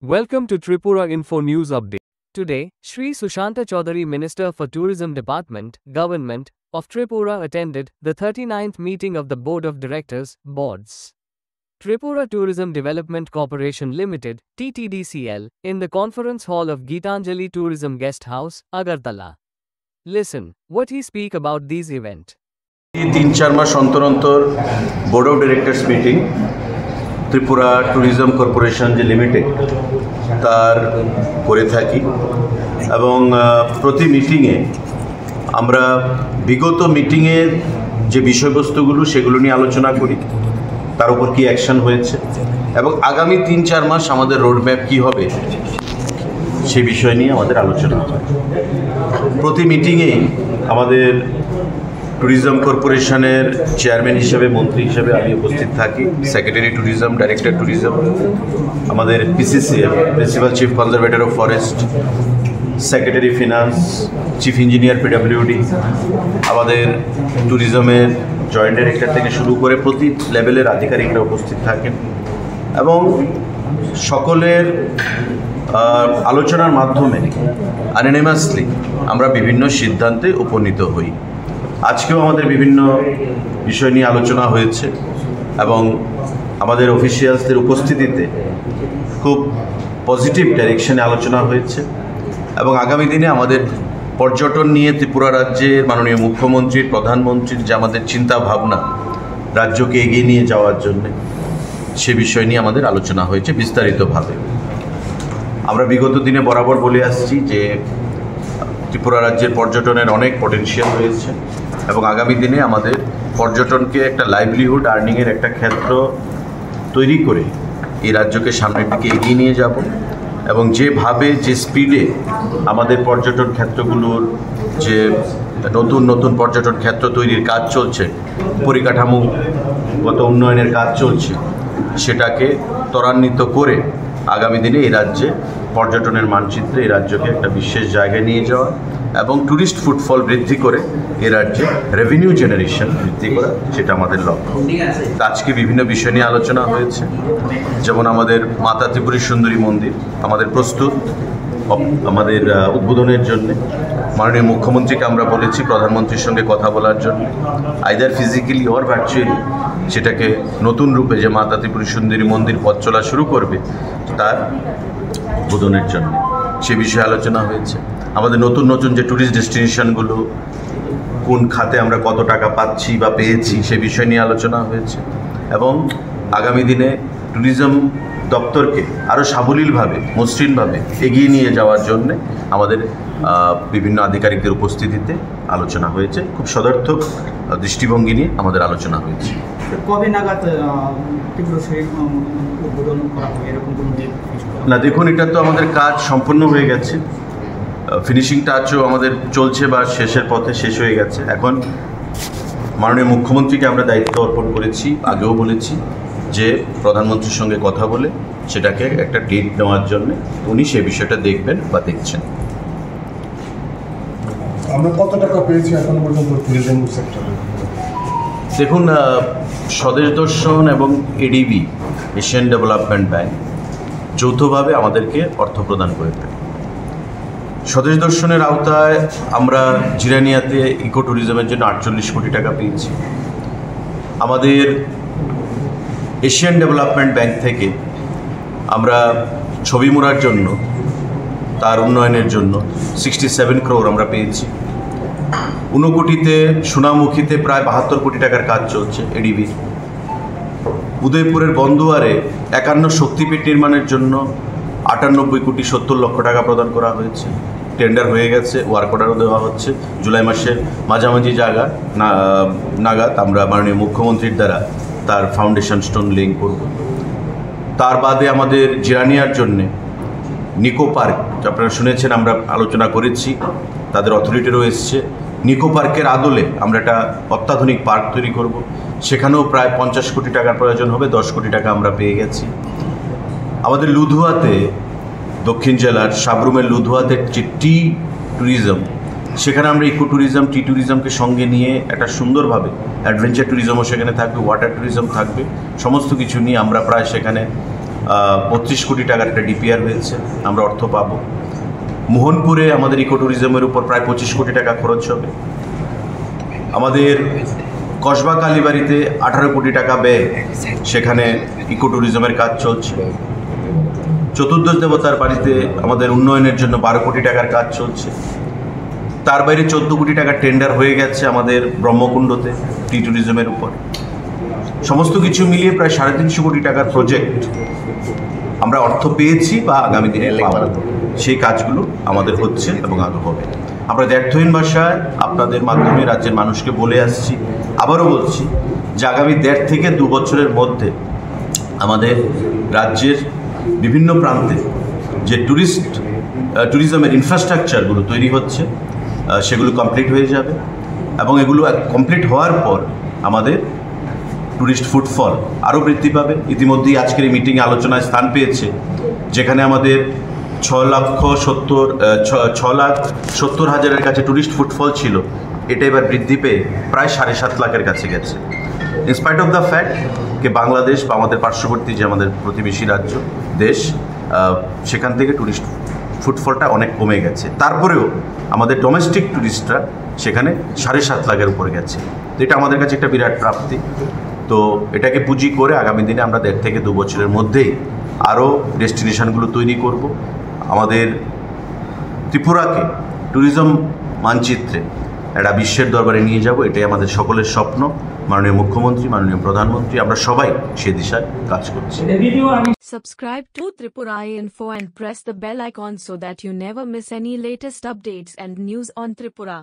Welcome to Tripura Info News Update. Today, Shri Sushanta Chaudhary, Minister for Tourism Department, Government of Tripura, attended the 39th meeting of the Board of Directors, Boards. Tripura Tourism Development Corporation Limited, TTDCL, in the conference hall of Geetanjali Tourism Guest House, Agartala. Listen, what he speak about these event. 3-4 মাস অন্তর অন্তর board of directors meeting Tripura tourism corporation যে limited তার করে থাকি এবং প্রতি মিটিংয়ে আমরা বিগত মিটিংয়ের যে বিষয়বস্তুগুলো সেগুলো নিয়ে আলোচনা করি, তার উপর কি অ্যাকশন হয়েছে এবং আগামী 3-4 মাস আমাদের রোডম্যাপ কী হবে সেই বিষয় নিয়ে আমাদের আলোচনা হয়। প্রতি মিটিংয়েই আমাদের ট্যুরিজম কর্পোরেশনের চেয়ারম্যান হিসেবে, মন্ত্রী হিসেবে আমি উপস্থিত থাকি, সেক্রেটারি ট্যুরিজম, ডাইরেক্টর ট্যুরিজম, আমাদের PCCF, principal chief conservator of forest, secretary finance, chief engineer PWD, আমাদের ট্যুরিজমের জয়েন্ট ডাইরেক্টর থেকে শুরু করে প্রতি লেভেলের আধিকারিকরা উপস্থিত থাকেন এবং সকলের আলোচনার মাধ্যমে আনঅ্যানিমাসলি আমরা বিভিন্ন সিদ্ধান্তে উপনীত হই। আজকেও আমাদের বিভিন্ন বিষয় নিয়ে আলোচনা হয়েছে এবং আমাদের অফিসিয়ালসদের উপস্থিতিতে খুব পজিটিভ ডাইরেকশনে আলোচনা হয়েছে এবং আগামী দিনে আমাদের পর্যটন নিয়ে ত্রিপুরা রাজ্যের মাননীয় মুখ্যমন্ত্রীর, প্রধানমন্ত্রীর যে আমাদের চিন্তা ভাবনা রাজ্যকে এগিয়ে নিয়ে যাওয়ার জন্যে, সে বিষয় নিয়ে আমাদের আলোচনা হয়েছে বিস্তারিতভাবে। আমরা বিগত দিনে বরাবর বলে আসছি যে ত্রিপুরা রাজ্যের পর্যটনের অনেক পটেনশিয়াল রয়েছে এবং আগামী দিনে আমাদের পর্যটনকে একটা লাইভলিহুড আর্নিংয়ের একটা ক্ষেত্র তৈরি করে এই রাজ্যকে সামনের দিকে এগিয়ে নিয়ে যাব এবং যেভাবে যে স্পিডে আমাদের পর্যটন ক্ষেত্রগুলোর যে নতুন নতুন পর্যটন ক্ষেত্র তৈরির কাজ চলছে, পরিকাঠামোগত উন্নয়নের কাজ চলছে, সেটাকে ত্বরান্বিত করে আগামী দিনে এই রাজ্যে পর্যটনের মানচিত্রে এই রাজ্যকে একটা বিশেষ জায়গায় নিয়ে যাওয়া এবং ট্যুরিস্ট ফুটফল বৃদ্ধি করে এ রাজ্যে রেভিনিউ জেনারেশন বৃদ্ধি করা, সেটা আমাদের লক্ষ্য। আজকে বিভিন্ন বিষয় নিয়ে আলোচনা হয়েছে, যেমন আমাদের মাতা ত্রিপুরী সুন্দরী মন্দির আমাদের প্রস্তুত আমাদের উদ্বোধনের জন্য। মাননীয় মুখ্যমন্ত্রীকে আমরা বলেছি প্রধানমন্ত্রীর সঙ্গে কথা বলার জন্য, আইদার ফিজিক্যালি অর ভার্চুয়ালি সেটাকে নতুন রূপে যে মাতা ত্রিপুরী সুন্দরী মন্দির পথ চলা শুরু করবে তার উদ্বোধনের জন্য, সে বিষয়ে আলোচনা হয়েছে। আমাদের নতুন নতুন যে ট্যুরিস্ট ডেস্টিনেশনগুলো, কোন খাতে আমরা কত টাকা পাচ্ছি বা পেয়েছি, সে বিষয় নিয়ে আলোচনা হয়েছে এবং আগামী দিনে ট্যুরিজম দপ্তরকে আরও সাবলীলভাবে, মসৃণভাবে এগিয়ে নিয়ে যাওয়ার জন্যে আমাদের বিভিন্ন আধিকারিকদের উপস্থিতিতে আলোচনা হয়েছে। খুব সদর্থক দৃষ্টিভঙ্গি নিয়ে আমাদের আলোচনা হয়েছে। কবে নাগাদ উদ্বোধন করা হবে এরকম কোনো ডেট? না, দেখুন, এটা তো আমাদের কাজ সম্পূর্ণ হয়ে গেছে, ফিনিশিং টাচও আমাদের চলছে বা শেষের পথে শেষ হয়ে গেছে। এখন মাননীয় মুখ্যমন্ত্রীকে আমরা দায়িত্ব অর্পণ করেছি, আগেও বলেছি যে প্রধানমন্ত্রীর সঙ্গে কথা বলে সেটাকে একটা ডেট নেওয়ার জন্য উনি সে বিষয়টা দেখবেন বা দেখছেন। আমরা কত টাকা পেয়েছি এখন পর্যন্ত ট্যুরিজম সেক্টরে? দেখুন, স্বদেশ দর্শন এবং এডিবি, এশিয়ান ডেভেলপমেন্ট ব্যাংক, যৌথভাবে আমাদেরকে অর্থ প্রদান করে থাকে। স্বদেশ দর্শনের আওতায় আমরা জিরানিয়াতে ইকো ট্যুরিজমের জন্য 48 কোটি টাকা পেয়েছি। আমাদের এশিয়ান ডেভেলপমেন্ট ব্যাংক থেকে আমরা ছবিমুড়ার জন্য, তার উন্নয়নের জন্য 67 করোড় আমরা পেয়েছি। ঊনকোটিতে, সোনামুখীতে প্রায় 72 কোটি টাকার কাজ চলছে এডিবি। উদয়পুরের বন্দুয়ারে 51 শক্তিপীঠ নির্মাণের জন্য 98 কোটি 70 লক্ষ টাকা প্রদান করা হয়েছে। টেন্ডার হয়ে গেছে, ওয়ার্ক অর্ডারও দেওয়া হচ্ছে। জুলাই মাসের মাঝামাঝি নাগাদ আমরা মাননীয় মুখ্যমন্ত্রীর দ্বারা তার ফাউন্ডেশন স্টোন লেইং করব। তার বাদে আমাদের জিরানিয়ার জন্যে নিকো পার্ক, আপনারা শুনেছেন, আমরা আলোচনা করেছি, তাদের অথরিটিরও এসছে। নিকো পার্কের আদলে আমরা একটা অত্যাধুনিক পার্ক তৈরি করব, সেখানেও প্রায় 50 কোটি টাকার প্রয়োজন হবে, 10 কোটি টাকা আমরা পেয়ে গেছি। আমাদের লুধুয়াতে, দক্ষিণ জেলার সাবরুমের লুধুয়াতে যে টি ট্যুরিজম, সেখানে আমরা ইকো ট্যুরিজম, টি ট্যুরিজমকে সঙ্গে নিয়ে একটা সুন্দরভাবে অ্যাডভেঞ্চার ট্যুরিজমও সেখানে থাকবে, ওয়াটার ট্যুরিজম থাকবে, সমস্ত কিছু নিয়ে আমরা প্রায় সেখানে 32 কোটি টাকার একটা ডিপিআর হয়েছে, আমরা অর্থ পাব। মোহনপুরে আমাদের ইকো ট্যুরিজমের উপর প্রায় 25 কোটি টাকা খরচ হবে। আমাদের কসবা কালীবাড়িতে 18 কোটি টাকা ব্যয়, সেখানে ইকো ট্যুরিজমের কাজ চলছে। চতুর্দশ দেবতার বাড়িতে আমাদের উন্নয়নের জন্য 12 কোটি টাকার কাজ চলছে। তার বাইরে 14 কোটি টাকার টেন্ডার হয়ে গেছে আমাদের ব্রহ্মকুণ্ডতে টি ট্যুরিজমের উপর। সমস্ত কিছু মিলিয়ে প্রায় 350 কোটি টাকার প্রজেক্ট আমরা অর্থ পেয়েছি বা আগামী দিনে পাবো। সেই কাজগুলো আমাদের হচ্ছে এবং আরও হবে। আমরা দ্ব্যর্থহীন ভাষায় আপনাদের মাধ্যমে রাজ্যের মানুষকে বলে আসছি, আবারও বলছি যে আগামী 1.5 থেকে 2 বছরের মধ্যে আমাদের রাজ্যের বিভিন্ন প্রান্তে যে ট্যুরিজমের ইনফ্রাস্ট্রাকচারগুলো তৈরি হচ্ছে সেগুলো কমপ্লিট হয়ে যাবে এবং এগুলো কমপ্লিট হওয়ার পর আমাদের ট্যুরিস্ট ফুটফল আরও বৃদ্ধি পাবে। ইতিমধ্যেই আজকের এই মিটিংয়ে আলোচনায় স্থান পেয়েছে, যেখানে আমাদের 6,70,000-এর কাছে ট্যুরিস্ট ফুটফল ছিল, এটা এবার বৃদ্ধি পেয়ে প্রায় 7.5 লাখের কাছে গেছে। ইনস্পাইট অফ দ্য ফ্যাক্ট যে বাংলাদেশ বা আমাদের পার্শ্ববর্তী যে আমাদের প্রতিবেশী রাজ্য দেশ, সেখান থেকে ট্যুরিস্ট ফুটফলটা অনেক কমে গেছে, তারপরেও আমাদের ডোমেস্টিক ট্যুরিস্টরা সেখানে 7.5 লাখের উপরে গেছে। তো এটা আমাদের কাছে একটা বিরাট প্রাপ্তি। তো এটাকে পুঁজি করে আগামী দিনে আমরা 1.5 থেকে 2 বছরের মধ্যেই আরও ডেস্টিনেশনগুলো তৈরি করব। আমাদের ত্রিপুরাকে ট্যুরিজম মানচিত্রে একটা বিশ্বের দরবারে নিয়ে যাব, এটাই আমাদের সকলের স্বপ্ন। মাননীয় মুখ্যমন্ত্রী, মাননীয় প্রধানমন্ত্রী, আমরা সবাই সে দিশায় কাজ করছি। Subscribe to Tripura Info and press the bell icon so that you never miss any latest updates and news on Tripura.